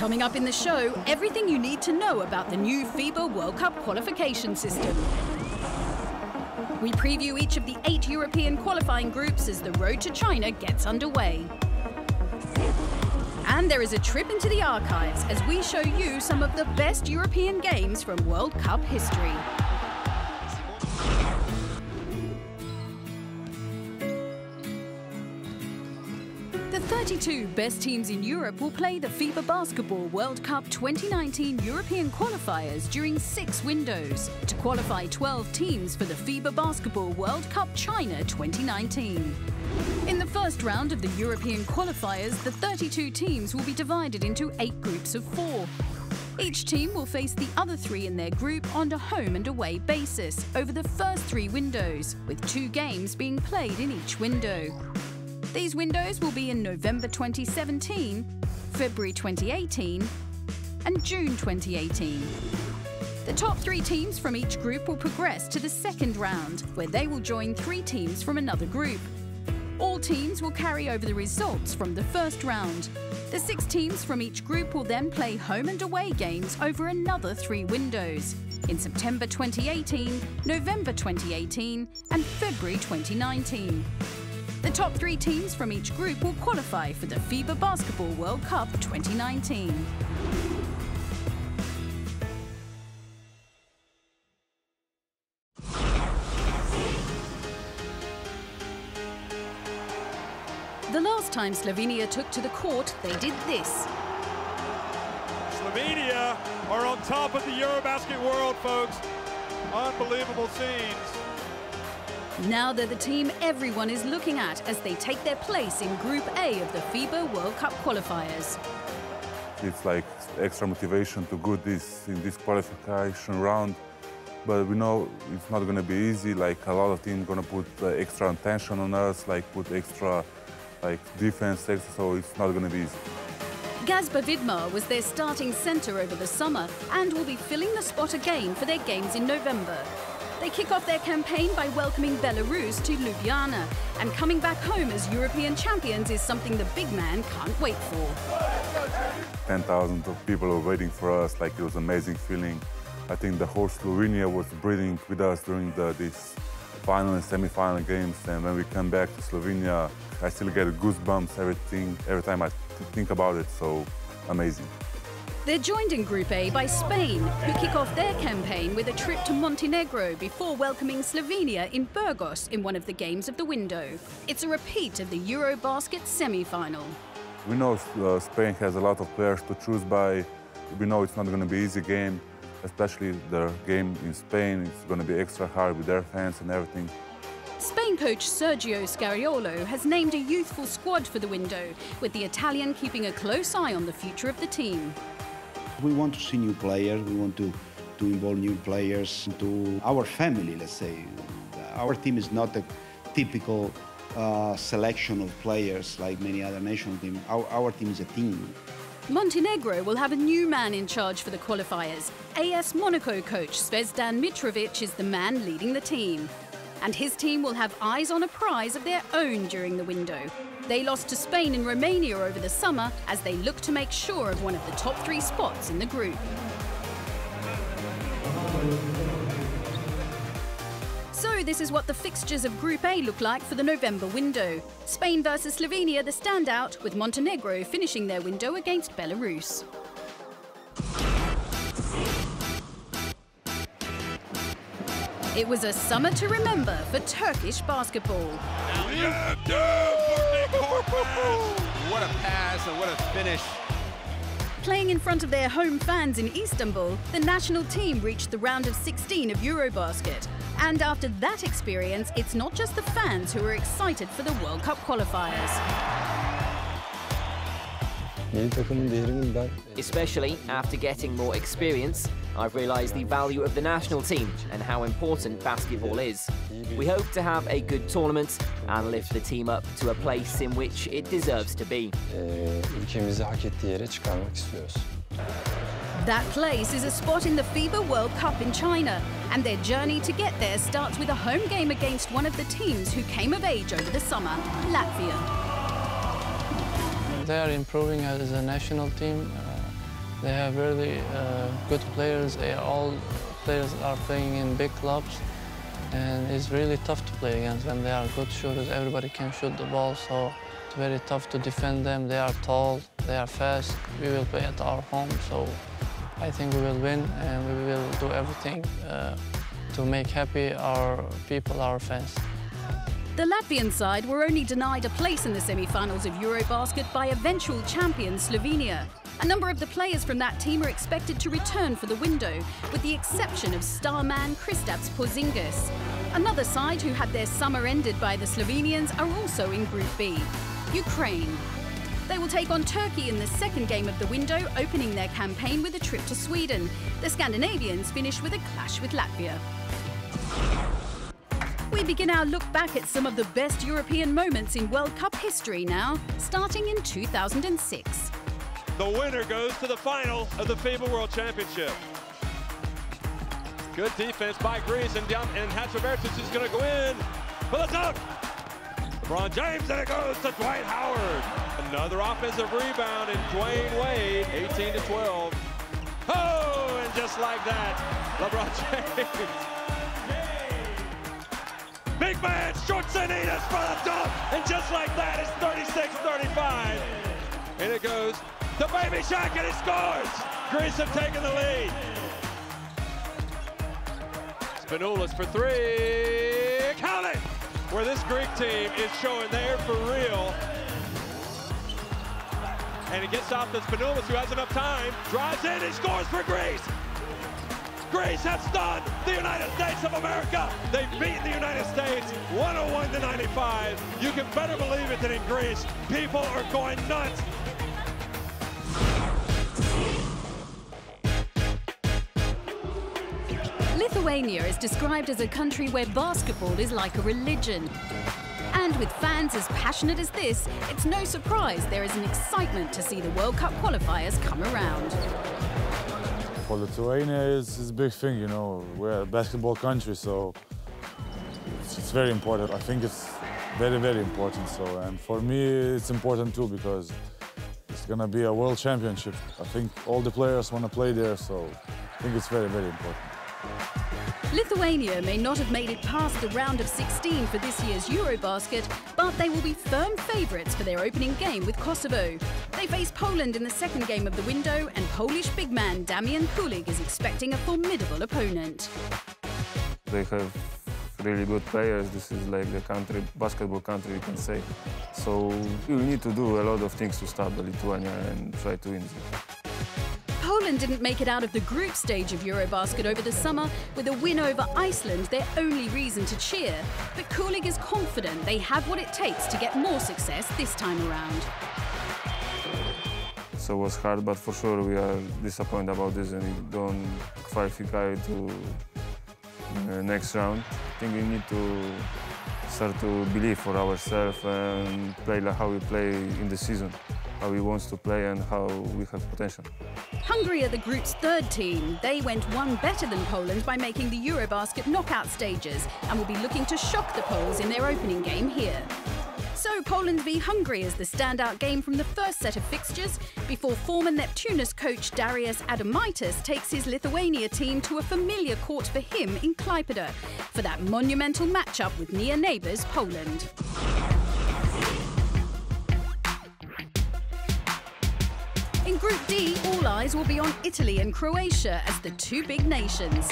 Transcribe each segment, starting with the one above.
Coming up in the show, everything you need to know about the new FIBA World Cup qualification system. We preview each of the 8 European qualifying groups as the road to China gets underway. And there is a trip into the archives as we show you some of the best European games from World Cup history. The 32 best teams in Europe will play the FIBA Basketball World Cup 2019 European qualifiers during 6 windows to qualify 12 teams for the FIBA Basketball World Cup China 2019. In the first round of the European qualifiers, the 32 teams will be divided into 8 groups of 4. Each team will face the other 3 in their group on a home and away basis over the first 3 windows, with 2 games being played in each window. These windows will be in November 2017, February 2018 and June 2018. The top 3 teams from each group will progress to the second round, where they will join 3 teams from another group. All teams will carry over the results from the first round. The 6 teams from each group will then play home and away games over another 3 windows in September 2018, November 2018 and February 2019. The top 3 teams from each group will qualify for the FIBA Basketball World Cup 2019. The last time Slovenia took to the court, they did this. Slovenia are on top of the Eurobasket world, folks. Unbelievable scenes. Now they're the team everyone is looking at as they take their place in Group A of the FIBA World Cup qualifiers. It's like extra motivation to go in this qualification round, but we know it's not going to be easy. Like a lot of teams going to put extra attention on us, like put extra defense, so it's not going to be easy. Gazba Vidmar was their starting centre over the summer and will be filling the spot again for their games in November. They kick off their campaign by welcoming Belarus to Ljubljana, and coming back home as European champions is something the big man can't wait for. 10,000 of people were waiting for us, like it was an amazing feeling. I think the whole Slovenia was breathing with us during these final and semi-final games, and when we come back to Slovenia, I still get goosebumps every time I think about it, so amazing. They're joined in Group A by Spain, who kick off their campaign with a trip to Montenegro before welcoming Slovenia in Burgos in one of the games of the window. It's a repeat of the Eurobasket semi-final. We know Spain has a lot of players to choose by. We know it's not going to be an easy game, especially the game in Spain. It's going to be extra hard with their fans and everything. Spain coach Sergio Scariolo has named a youthful squad for the window, with the Italian keeping a close eye on the future of the team. We want to see new players, we want to involve new players into our family, let's say. Our team is not a typical selection of players like many other national teams. Our team is a team. Montenegro will have a new man in charge for the qualifiers. AS Monaco coach Zvezdan Mitrovic is the man leading the team. And his team will have eyes on a prize of their own during the window. They lost to Spain and Romania over the summer as they look to make sure of one of the top 3 spots in the group. So this is what the fixtures of Group A look like for the November window. Spain versus Slovenia, the standout, with Montenegro finishing their window against Belarus. It was a summer to remember for Turkish basketball. What a pass and what a finish. Playing in front of their home fans in Istanbul, the national team reached the round of 16 of Eurobasket. And after that experience, it's not just the fans who are excited for the World Cup qualifiers. Especially after getting more experience, I've realised the value of the national team and how important basketball is. We hope to have a good tournament and lift the team up to a place in which it deserves to be. That place is a spot in the FIBA World Cup in China, and their journey to get there starts with a home game against one of the teams who came of age over the summer, Latvia. They are improving as a national team. They have really good players. All players are playing in big clubs, and it's really tough to play against them. They are good shooters. Everybody can shoot the ball, so it's very tough to defend them. They are tall, they are fast. We will play at our home, so I think we will win, and we will do everything to make happy our people, our fans. The Latvian side were only denied a place in the semi-finals of Eurobasket by eventual champion Slovenia. A number of the players from that team are expected to return for the window, with the exception of star man Kristaps Porzingis. Another side who had their summer ended by the Slovenians are also in Group B, Ukraine. They will take on Turkey in the second game of the window, opening their campaign with a trip to Sweden. The Scandinavians finish with a clash with Latvia. We begin our look back at some of the best European moments in World Cup history now, starting in 2006. The winner goes to the final of the FIBA World Championship. Good defense by Greece, and Hatzbertis is going to go in for the dunk. LeBron James, and it goes to Dwight Howard. Another offensive rebound, and Dwayne Wade, 18-12. Oh, and just like that, LeBron James. Big man, Shortsanitas for the dunk, and just like that, it's 36-35. And it goes to Baby Shaq, and he scores. Greece have taken the lead. Spanoulis for three. Count it! Where this Greek team is showing they're for real. And he gets off to Spanoulis, who has enough time. Drives in, he scores for Greece. Greece has stunned the United States of America. They've beaten the United States 101-95. You can better believe it that in Greece, people are going nuts. Lithuania is described as a country where basketball is like a religion. And with fans as passionate as this, it's no surprise there is an excitement to see the World Cup qualifiers come around. For Lithuania, it's a big thing, you know. We're a basketball country, so it's very important. I think it's very, very important. And for me, it's important too, because it's gonna be a world championship. I think all the players want to play there, so I think it's very, very important. Lithuania may not have made it past the round of 16 for this year's Eurobasket, but they will be firm favourites for their opening game with Kosovo. They face Poland in the second game of the window, and Polish big man Damian Kulig is expecting a formidable opponent. They have really good players. This is like the country, basketball country, you can say. So you need to do a lot of things to stop the Lithuania and try to win it. Poland didn't make it out of the group stage of Eurobasket over the summer, with a win over Iceland their only reason to cheer. But Kulig is confident they have what it takes to get more success this time around. So it was hard, but for sure we are disappointed about this, and we don't qualify to next round. I think we need to start to believe for ourselves and play like how we play in the season, how we want to play and how we have potential. Hungary are the group's third team. They went one better than Poland by making the Eurobasket knockout stages and will be looking to shock the Poles in their opening game here. So Poland v Hungary is the standout game from the first set of fixtures, before former Neptunus coach Darius Adomaitis takes his Lithuania team to a familiar court for him in Klaipėda for that monumental matchup with near neighbours Poland. In Group D, all eyes will be on Italy and Croatia as the two big nations.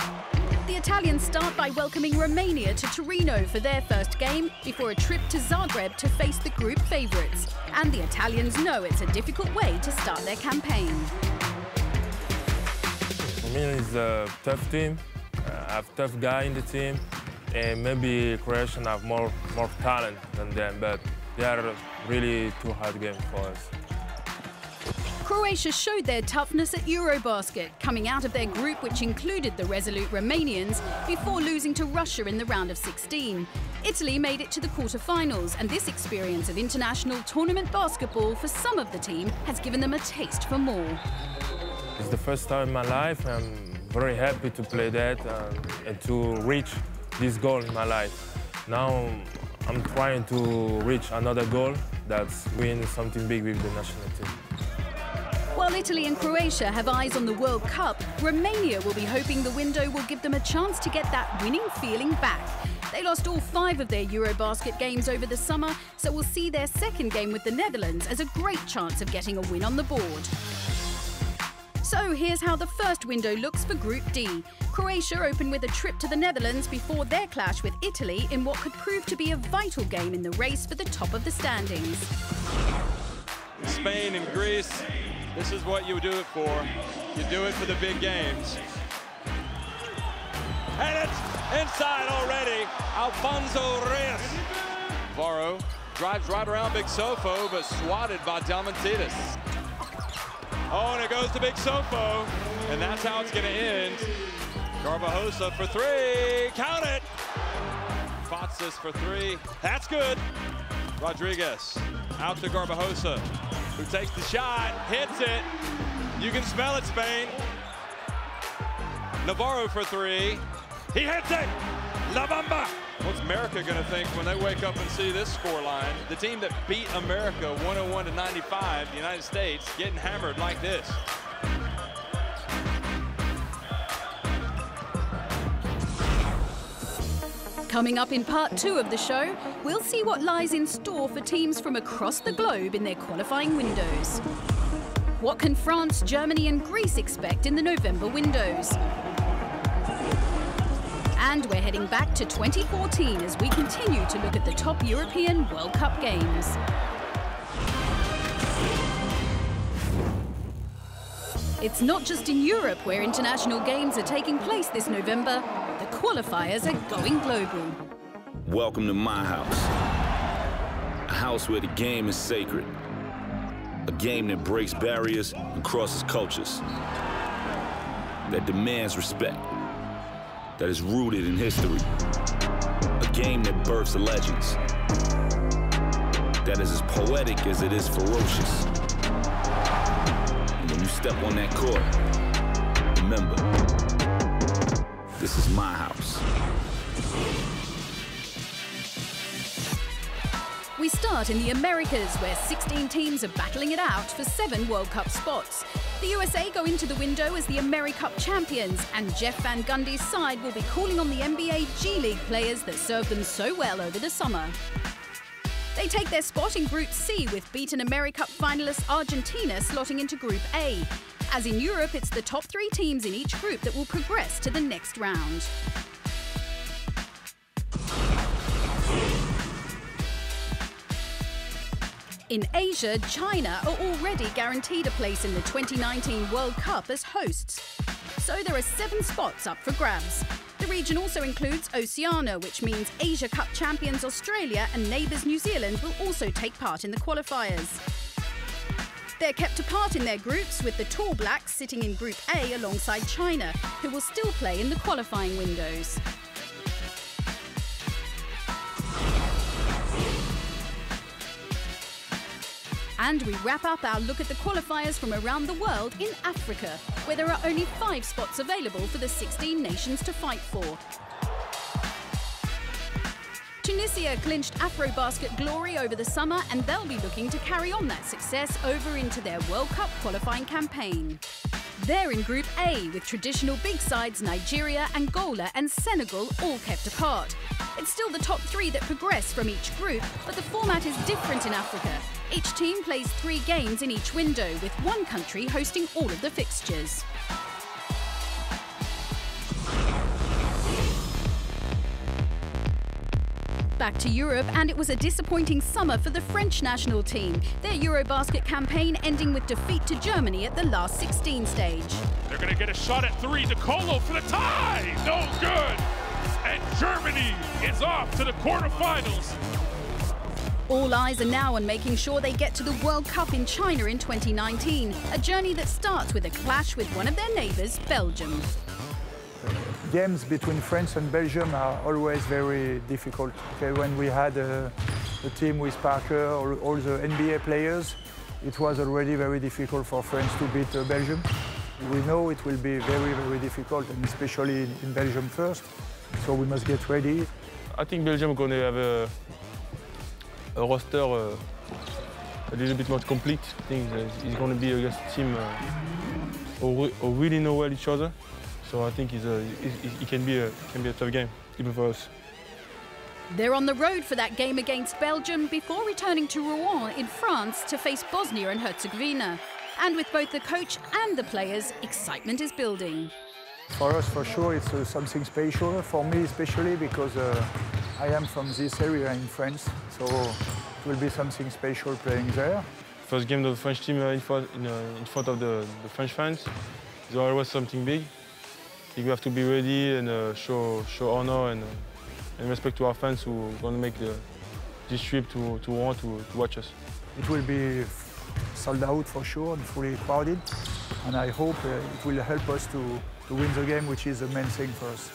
The Italians start by welcoming Romania to Torino for their first game before a trip to Zagreb to face the group favourites. And the Italians know it's a difficult way to start their campaign. Romania is a tough team, have a tough guy in the team, and maybe Croatia have more talent than them, but they are really too hard game for us. Croatia showed their toughness at Eurobasket, coming out of their group, which included the resolute Romanians, before losing to Russia in the round of 16. Italy made it to the quarter-finals, and this experience of international tournament basketball for some of the team has given them a taste for more. It's the first time in my life. I'm very happy to play that and to reach this goal in my life. Now I'm trying to reach another goal, that's win something big with the national team. While Italy and Croatia have eyes on the World Cup, Romania will be hoping the window will give them a chance to get that winning feeling back. They lost all 5 of their Eurobasket games over the summer, so we'll see their second game with the Netherlands as a great chance of getting a win on the board. So here's how the first window looks for Group D. Croatia open with a trip to the Netherlands before their clash with Italy in what could prove to be a vital game in the race for the top of the standings. Spain and Greece, this is what you do it for. You do it for the big games. And it's inside already. Alfonso Reyes. Varro drives right around Big Sofo, but swatted by Diamantidis. Oh, and it goes to Big Sofo, and that's how it's going to end. Garbajosa for 3, count it! Fatsis for 3, that's good. Rodriguez out to Garbajosa, who takes the shot, hits it. You can smell it, Spain. Navarro for 3, he hits it! La Bamba! What's America going to think when they wake up and see this scoreline? The team that beat America 101-95, the United States, getting hammered like this. Coming up in part 2 of the show, we'll see what lies in store for teams from across the globe in their qualifying windows. What can France, Germany and Greece expect in the November windows? And we're heading back to 2014 as we continue to look at the top European World Cup games. It's not just in Europe where international games are taking place this November. The qualifiers are going global. Welcome to my house. A house where the game is sacred. A game that breaks barriers and crosses cultures. That demands respect. That is rooted in history. A game that births legends. That is as poetic as it is ferocious. And when you step on that court, remember, this is my house. We start in the Americas, where 16 teams are battling it out for 7 World Cup spots. The USA go into the window as the AmeriCup champions, and Jeff Van Gundy's side will be calling on the NBA G League players that served them so well over the summer. They take their spot in Group C with beaten AmeriCup finalists Argentina slotting into Group A. As in Europe, it's the top 3 teams in each group that will progress to the next round. In Asia, China are already guaranteed a place in the 2019 World Cup as hosts. So there are 7 spots up for grabs. The region also includes Oceania, which means Asia Cup champions Australia and neighbours New Zealand will also take part in the qualifiers. They're kept apart in their groups, with the Tall Blacks sitting in Group A alongside China, who will still play in the qualifying windows. And we wrap up our look at the qualifiers from around the world in Africa, where there are only 5 spots available for the 16 nations to fight for. Tunisia clinched AfroBasket glory over the summer, and they'll be looking to carry on that success over into their World Cup qualifying campaign. They're in Group A, with traditional big sides Nigeria, Angola and Senegal all kept apart. It's still the top 3 that progress from each group, but the format is different in Africa. Each team plays 3 games in each window, with one country hosting all of the fixtures. Back to Europe, and it was a disappointing summer for the French national team. Their Eurobasket campaign ending with defeat to Germany at the last 16 stage. They're going to get a shot at 3. DeColo for the tie! No good! And Germany is off to the quarterfinals. All eyes are now on making sure they get to the World Cup in China in 2019, a journey that starts with a clash with one of their neighbours, Belgium. Games between France and Belgium are always very difficult. Okay, when we had a team with Parker or all the NBA players, it was already very difficult for France to beat Belgium. We know it will be very, very difficult, and especially in Belgium first, so we must get ready. I think Belgium is going to have a roster little bit more complete. I think he's going to be against a team who really know well each other. So I think it can be a tough game, even for us. They're on the road for that game against Belgium before returning to Rouen in France to face Bosnia and Herzegovina. And with both the coach and the players, excitement is building. For us, for sure, it's something special. For me, especially because I am from this area in France, so it will be something special playing there. First game of the French team in front of the French fans is always something big. I think we have to be ready and show honor and respect to our fans who are going to make this trip to Rouen to watch us. It will be sold out for sure and fully crowded, and I hope it will help us to win the game, which is the main thing for us.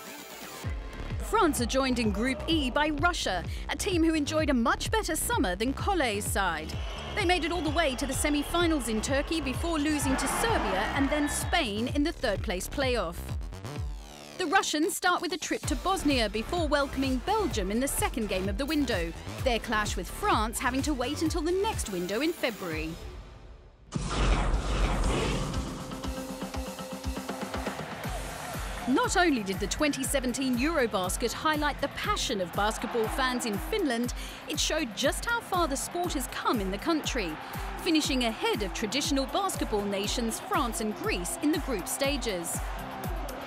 France are joined in Group E by Russia, a team who enjoyed a much better summer than Collet's side. They made it all the way to the semi-finals in Turkey before losing to Serbia and then Spain in the third-place playoff. The Russians start with a trip to Bosnia before welcoming Belgium in the second game of the window, their clash with France having to wait until the next window in February. Not only did the 2017 Eurobasket highlight the passion of basketball fans in Finland, it showed just how far the sport has come in the country, finishing ahead of traditional basketball nations France and Greece in the group stages.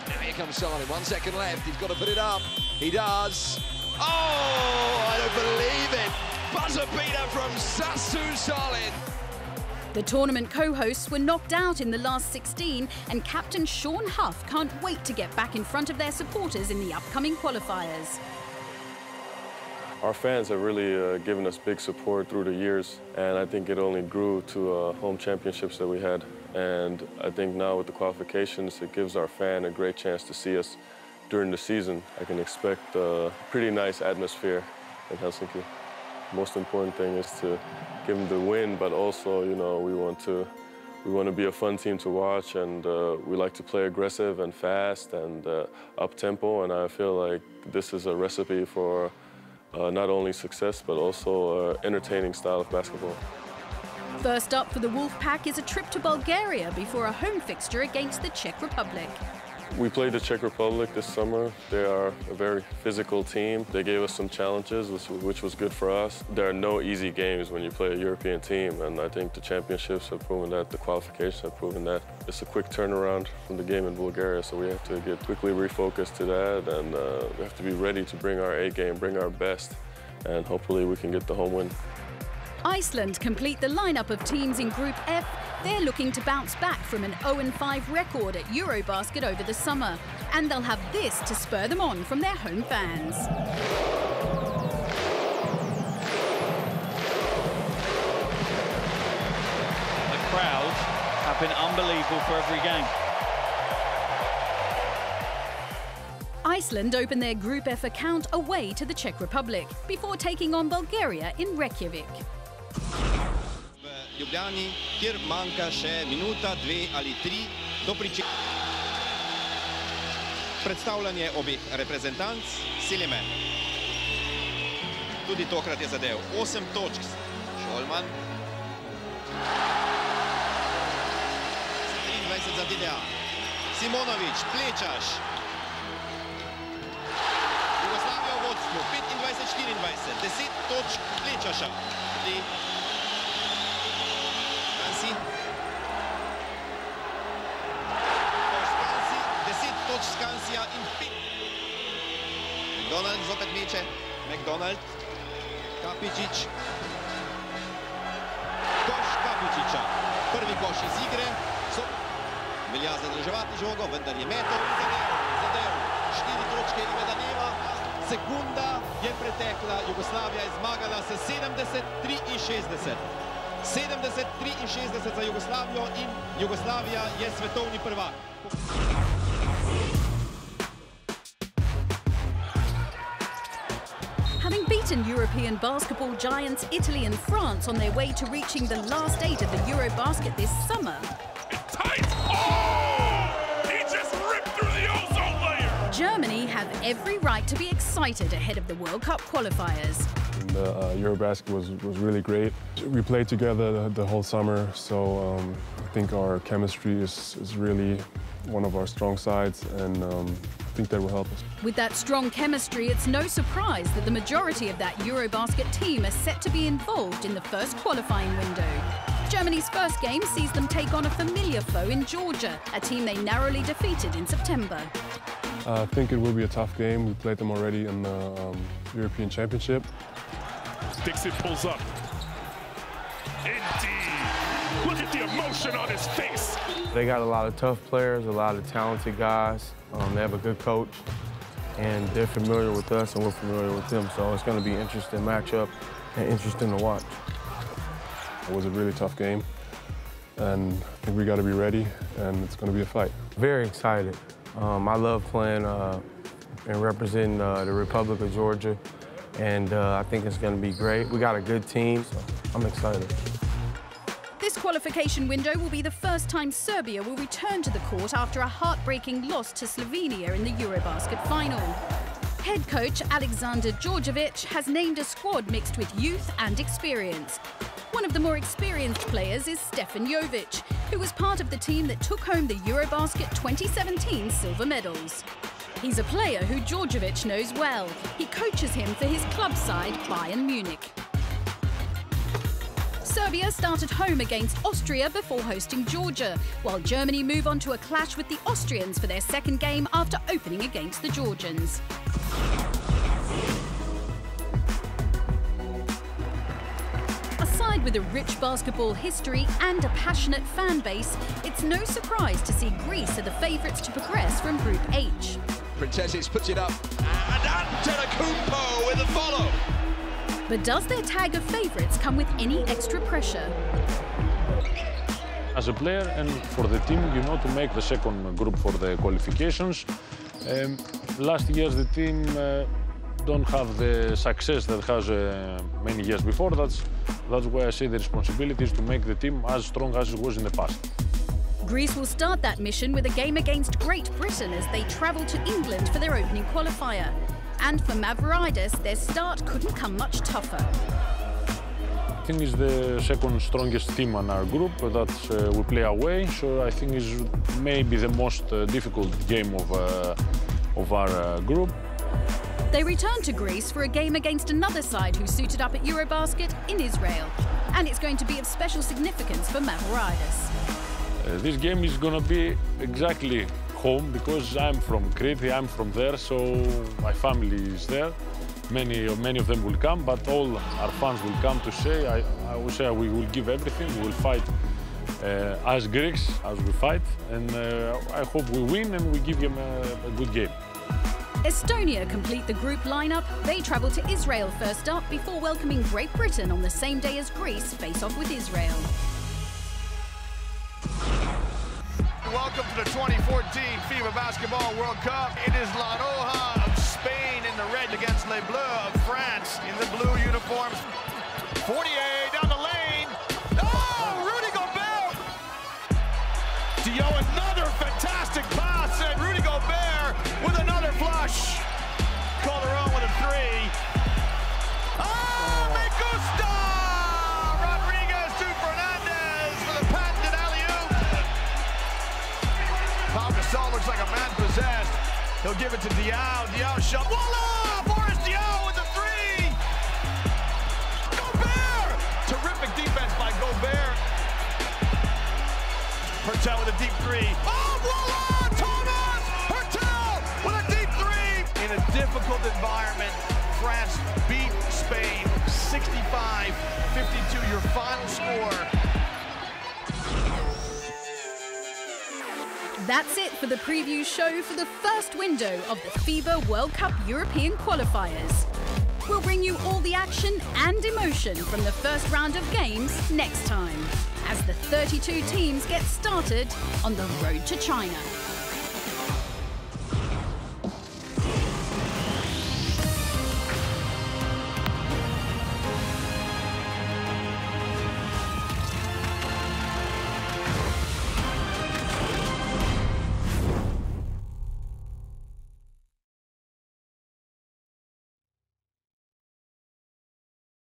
Now here comes Salin, 1 second left, he's got to put it up. He does. Oh, I don't believe it. Buzzer beater from Sassu Salin. The tournament co-hosts were knocked out in the last 16, and captain Sean Huff can't wait to get back in front of their supporters in the upcoming qualifiers. Our fans have really given us big support through the years, and I think it only grew to home championships that we had. And I think now with the qualifications, it gives our fan a great chance to see us during the season. I can expect a pretty nice atmosphere in Helsinki. Most important thing is to give them the win, but also, you know, we want to be a fun team to watch, and we like to play aggressive and fast and up-tempo, and I feel like this is a recipe for not only success, but also entertaining style of basketball. First up for the Wolfpack is a trip to Bulgaria before a home fixture against the Czech Republic. We played the Czech Republic this summer. They are a very physical team. They gave us some challenges, which was good for us. There are no easy games when you play a European team, and I think the championships have proven that, the qualifications have proven that. It's a quick turnaround from the game in Bulgaria, so we have to get quickly refocused to that, and we have to be ready to bring our A game, bring our best, and hopefully we can get the home win. Iceland complete the lineup of teams in Group F. They're looking to bounce back from an 0-5 record at Eurobasket over the summer. And they'll have this to spur them on from their home fans. The crowds have been unbelievable for every game. Iceland open their Group F account away to the Czech Republic before taking on Bulgaria in Reykjavik. Ljubljani, kjer manjka še minuta, 2 ali 3 do predstavljanje obeh reprezentanc, Silimen. Tudi tokrat je zadev 8 točk. Šolman. 23 za DDA. Simonović, Plečaš. Jugoslavija v vodstvu, 25-24, 10 točk Plečaša. Skansija in 5. McDonald zopet meče. McDonald. Kapičić. Koš Kapičića. Prvi koš iz igre. Velja zadrževati žogo, vendar je metal in zadev. 4 točke Ivedaneva. Sekunda je pretekla. Jugoslavija je zmagala s 70-63. 70-63 za Jugoslavijo in Jugoslavija je svetovni prvak. Having beaten European basketball giants Italy and France on their way to reaching the last 8 of the Eurobasket this summer. Tight! Oh! He just ripped through the ozone layer! Germany have every right to be excited ahead of the World Cup qualifiers. And Eurobasket was really great. We played together the whole summer, so I think our chemistry is really one of our strong sides, and I think that will help us. With that strong chemistry, it's no surprise that the majority of that Eurobasket team are set to be involved in the first qualifying window. Germany's first game sees them take on a familiar foe in Georgia, a team they narrowly defeated in September. I think it will be a tough game. We played them already in the European Championship. Dixon pulls up. Indeed. Look at the emotion on his face. They got a lot of tough players, a lot of talented guys. They have a good coach, and they're familiar with us, and we're familiar with them. So it's going to be an interesting matchup and interesting to watch. It was a really tough game, and I think we got to be ready, and it's going to be a fight. Very excited. I love playing and representing the Republic of Georgia, and I think it's going to be great. We got a good team, so I'm excited. This qualification window will be the first time Serbia will return to the court after a heartbreaking loss to Slovenia in the Eurobasket final. Head coach Aleksandar Djordjevic has named a squad mixed with youth and experience. One of the more experienced players is Stefan Jovic, who was part of the team that took home the Eurobasket 2017 silver medals. He's a player who Djordjevic knows well. He coaches him for his club side, Bayern Munich. Serbia started home against Austria before hosting Georgia, while Germany move on to a clash with the Austrians for their second game after opening against the Georgians. A side with a rich basketball history and a passionate fan base, it's no surprise to see Greece are the favourites to progress from Group H. Printezis puts it up, and Antetokounmpo with a follow. But does their tag of favourites come with any extra pressure? As a player and for the team, you know, to make the second group for the qualifications. Last year the team don't have the success that has many years before. That's why I say the responsibility is to make the team as strong as it was in the past. Greece will start that mission with a game against Great Britain as they travel to England for their opening qualifier. And for Mavroidis, their start couldn't come much tougher. I think it's the second strongest team in our group that we play away, so I think it's maybe the most difficult game of our group. They return to Greece for a game against another side who suited up at Eurobasket in Israel. And it's going to be of special significance for Mavroidis. This game is going to be exactly home because I'm from Crete, I'm from there, so my family is there. Many of them will come, but all our fans will come to say, I will say we will give everything, we will fight as Greeks, as we fight, and I hope we win and we give them a good game. Estonia complete the group lineup. They travel to Israel first up before welcoming Great Britain on the same day as Greece face off with Israel. Welcome to the 2014 FIBA Basketball World Cup. It is La Roja of Spain in the red against Les Bleus of France in the blue uniforms. 48 down the lane. Oh, Rudy Gobert! Dio, another fantastic pass, and Rudy Gobert with another flush. Calderon with a three. Oh, me gusta! Rodriguez to Fernandez for the patented alley-oop. Pau Gasol looks like a man possessed. He'll give it to Diao. Diao shot. Voila! Boris Diao with the three. Gobert! Terrific defense by Gobert. Hertel with a deep three. Oh, voila! Thomas! Hertel with a deep three. In a difficult environment, France beat Spain 65-52, your final score. That's it for the preview show for the first window of the FIBA World Cup European Qualifiers. We'll bring you all the action and emotion from the first round of games next time, as the 32 teams get started on the road to China.